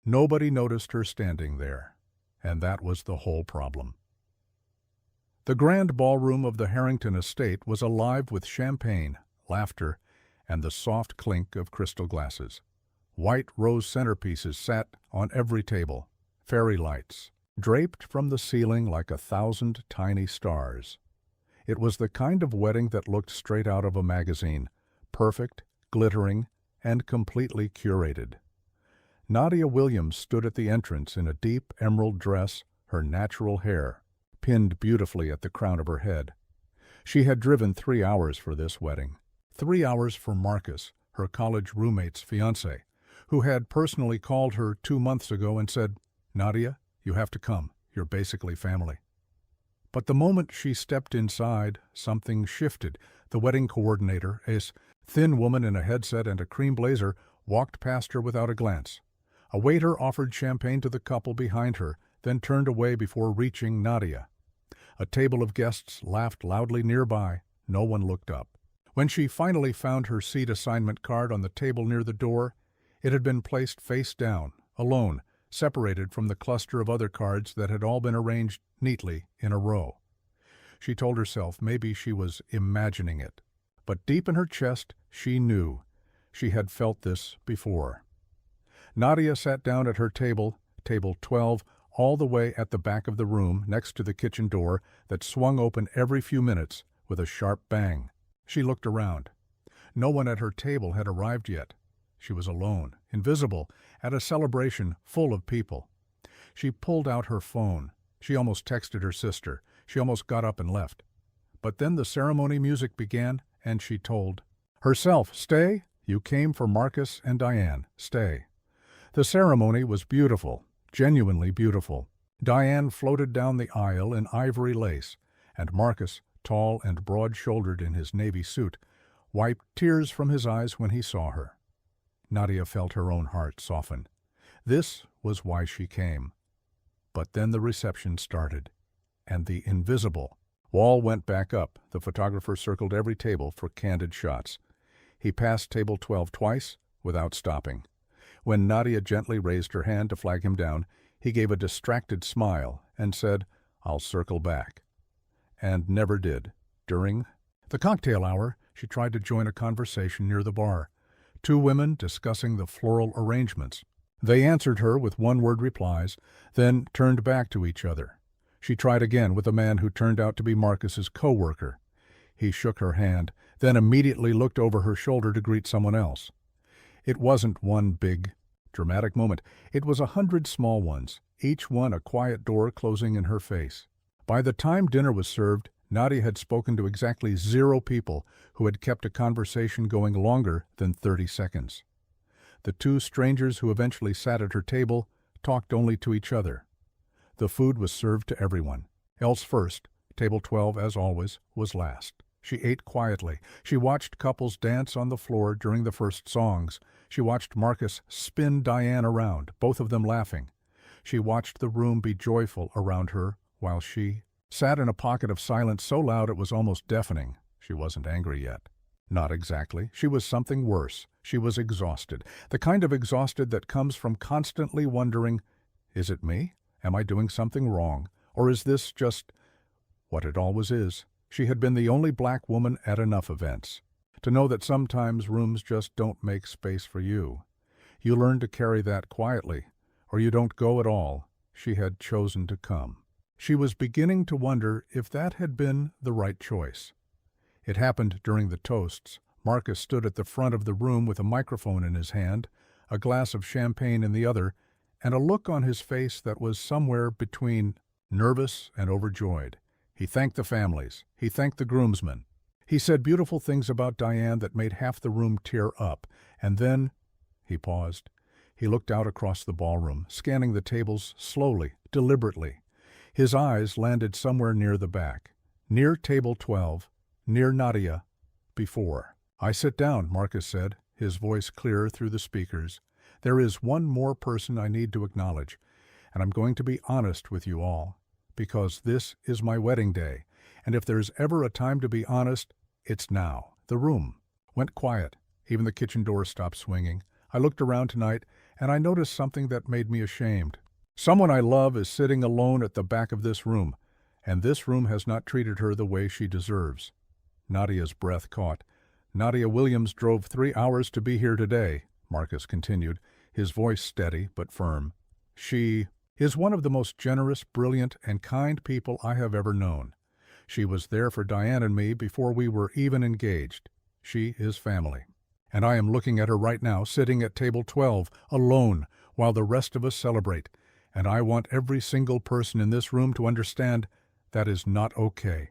Nobody noticed her standing there, and that was the whole problem. The grand ballroom of the Harrington estate was alive with champagne, laughter, and the soft clink of crystal glasses. White rose centerpieces sat on every table, fairy lights, draped from the ceiling like 1,000 tiny stars. It was the kind of wedding that looked straight out of a magazine, perfect, glittering, and completely curated. Nadia Williams stood at the entrance in a deep emerald dress, her natural hair pinned beautifully at the crown of her head. She had driven 3 hours for this wedding. 3 hours for Marcus, her college roommate's fiancé, who had personally called her 2 months ago and said, "Nadia, you have to come. You're basically family." But the moment she stepped inside, something shifted. The wedding coordinator, a thin woman in a headset and a cream blazer, walked past her without a glance. A waiter offered champagne to the couple behind her, then turned away before reaching Nadia. A table of guests laughed loudly nearby. No one looked up. When she finally found her seat assignment card on the table near the door, it had been placed face down, alone, separated from the cluster of other cards that had all been arranged neatly in a row. She told herself maybe she was imagining it, but deep in her chest she knew. She had felt this before. Nadia sat down at her table, table 12, all the way at the back of the room next to the kitchen door that swung open every few minutes with a sharp bang. She looked around. No one at her table had arrived yet. She was alone, invisible, at a celebration full of people. She pulled out her phone. She almost texted her sister. She almost got up and left. But then the ceremony music began, and she told herself, "Stay. You came for Marcus and Diane. Stay." The ceremony was beautiful, genuinely beautiful. Diane floated down the aisle in ivory lace, and Marcus, tall and broad-shouldered in his navy suit, wiped tears from his eyes when he saw her. Nadia felt her own heart soften. This was why she came. But then the reception started, and the invisible wall went back up. The photographer circled every table for candid shots. He passed table 12 twice without stopping. When Nadia gently raised her hand to flag him down, he gave a distracted smile and said, "I'll circle back," and never did. During the cocktail hour, she tried to join a conversation near the bar. 2 women discussing the floral arrangements. They answered her with one-word replies, then turned back to each other. She tried again with a man who turned out to be Marcus's co-worker. He shook her hand, then immediately looked over her shoulder to greet someone else. It wasn't one big, dramatic moment. It was 100 small ones, each one a quiet door closing in her face. By the time dinner was served, Nadia had spoken to exactly 0 people who had kept a conversation going longer than 30 seconds. The 2 strangers who eventually sat at her table talked only to each other. The food was served to everyone. Else first, table 12, as always, was last. She ate quietly. She watched couples dance on the floor during the first songs. She watched Marcus spin Diane around, both of them laughing. She watched the room be joyful around her while she sat in a pocket of silence so loud it was almost deafening. She wasn't angry yet. Not exactly. She was something worse. She was exhausted. The kind of exhausted that comes from constantly wondering, is it me? Am I doing something wrong? Or is this just what it always is? She had been the only black woman at enough events to know that sometimes rooms just don't make space for you. You learn to carry that quietly, or you don't go at all. She had chosen to come. She was beginning to wonder if that had been the right choice. It happened during the toasts. Marcus stood at the front of the room with a microphone in his hand, a glass of champagne in the other, and a look on his face that was somewhere between nervous and overjoyed. He thanked the families. He thanked the groomsmen. He said beautiful things about Diane that made half the room tear up. And then he paused. He looked out across the ballroom, scanning the tables slowly, deliberately. His eyes landed somewhere near the back, near table 12, near Nadia, before. "I sit down," Marcus said, his voice clear through the speakers. "There is one more person I need to acknowledge, and I'm going to be honest with you all, because this is my wedding day, and if there's ever a time to be honest, it's now." The room went quiet. Even the kitchen door stopped swinging. I looked around tonight, and I noticed something that made me ashamed. Someone I love is sitting alone at the back of this room, and this room has not treated her the way she deserves." Nadia's breath caught. "Nadia Williams drove 3 hours to be here today," Marcus continued, his voice steady but firm. "She is one of the most generous, brilliant, and kind people I have ever known. She was there for Diane and me before we were even engaged. She is family. And I am looking at her right now, sitting at table 12, alone, while the rest of us celebrate. And I want every single person in this room to understand that is not okay."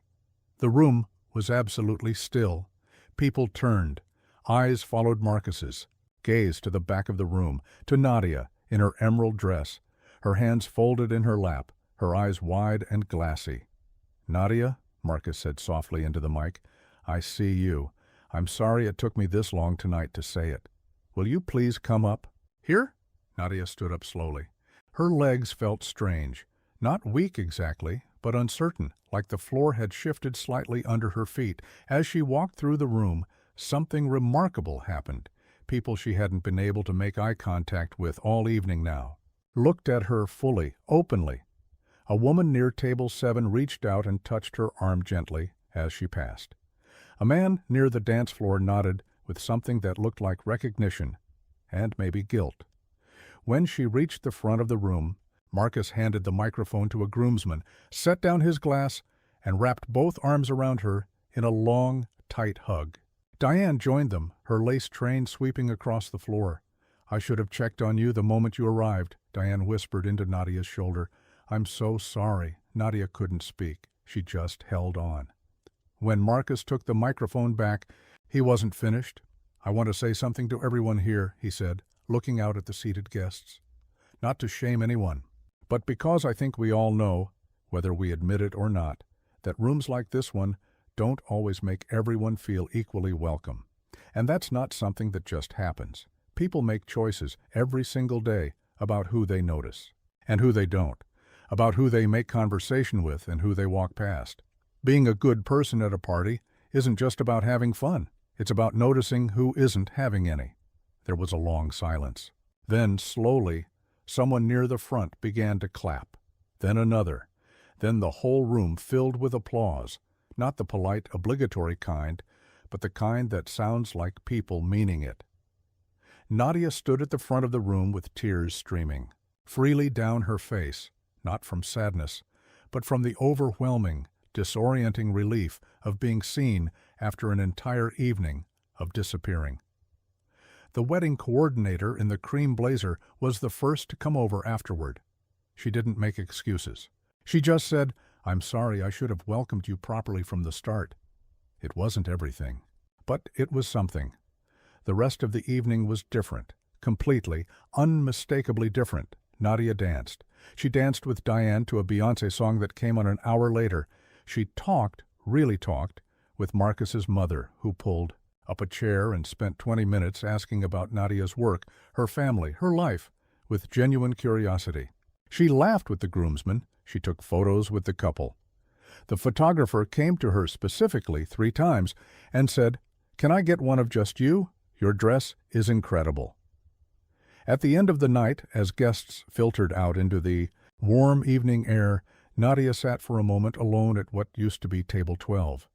The room was absolutely still. People turned. Eyes followed Marcus's. Gaze to the back of the room, to Nadia, in her emerald dress, her hands folded in her lap, her eyes wide and glassy. "Nadia," Marcus said softly into the mic, "I see you. I'm sorry it took me this long tonight to say it. Will you please come up?" "Here?" Nadia stood up slowly. Her legs felt strange, not weak exactly, but uncertain, like the floor had shifted slightly under her feet. As she walked through the room, something remarkable happened. People she hadn't been able to make eye contact with all evening now looked at her fully, openly. A woman near table 7 reached out and touched her arm gently as she passed. A man near the dance floor nodded with something that looked like recognition and maybe guilt. When she reached the front of the room, Marcus handed the microphone to a groomsman, set down his glass, and wrapped both arms around her in a long, tight hug. Diane joined them, her lace train sweeping across the floor. "I should have checked on you the moment you arrived," Diane whispered into Nadia's shoulder. "I'm so sorry." Nadia couldn't speak. She just held on. When Marcus took the microphone back, he wasn't finished. "I want to say something to everyone here," he said, looking out at the seated guests. "Not to shame anyone, but because I think we all know, whether we admit it or not, that rooms like this one don't always make everyone feel equally welcome. And that's not something that just happens. People make choices every single day about who they notice and who they don't, about who they make conversation with and who they walk past. Being a good person at a party isn't just about having fun. It's about noticing who isn't having any." There was a long silence. Then, slowly, someone near the front began to clap. Then another. Then the whole room filled with applause, not the polite, obligatory kind, but the kind that sounds like people meaning it. Nadia stood at the front of the room with tears streaming freely down her face, not from sadness, but from the overwhelming, disorienting relief of being seen after an entire evening of disappearing. The wedding coordinator in the cream blazer was the first to come over afterward. She didn't make excuses. She just said, "I'm sorry, I should have welcomed you properly from the start." It wasn't everything, but it was something. The rest of the evening was different, completely, unmistakably different. Nadia danced. She danced with Diane to a Beyoncé song that came on an hour later. She talked, really talked, with Marcus's mother, who pulled up a chair and spent 20 minutes asking about Nadia's work, her family, her life, with genuine curiosity. She laughed with the groomsmen. She took photos with the couple. The photographer came to her specifically 3 times and said, "Can I get one of just you? Your dress is incredible." At the end of the night, as guests filtered out into the warm evening air, Nadia sat for a moment alone at what used to be table 12.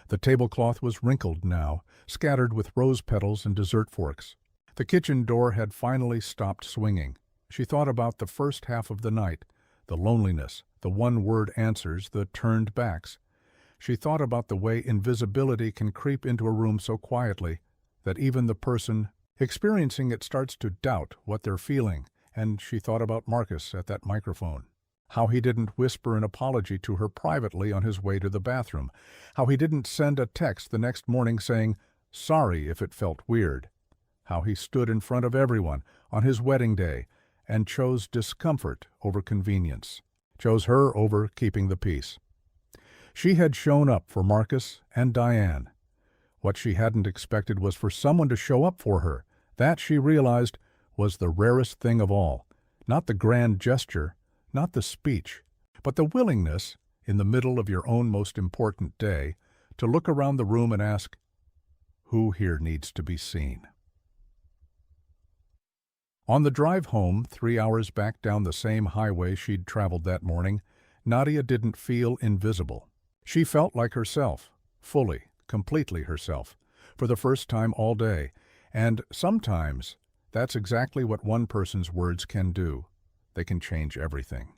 The tablecloth was wrinkled now, scattered with rose petals and dessert forks. The kitchen door had finally stopped swinging. She thought about the first half of the night, the loneliness, the one-word answers, the turned backs. She thought about the way invisibility can creep into a room so quietly that even the person experiencing it starts to doubt what they're feeling, and she thought about Marcus at that microphone. How he didn't whisper an apology to her privately on his way to the bathroom. How he didn't send a text the next morning saying, "Sorry if it felt weird." How he stood in front of everyone on his wedding day and chose discomfort over convenience, chose her over keeping the peace. She had shown up for Marcus and Diane. What she hadn't expected was for someone to show up for her. That, she realized, was the rarest thing of all. Not the grand gesture, not the speech, but the willingness, in the middle of your own most important day, to look around the room and ask, "Who here needs to be seen?" On the drive home, 3 hours back down the same highway she'd traveled that morning, Nadia didn't feel invisible. She felt like herself, fully, completely herself, for the first time all day. And sometimes, that's exactly what one person's words can do. They can change everything.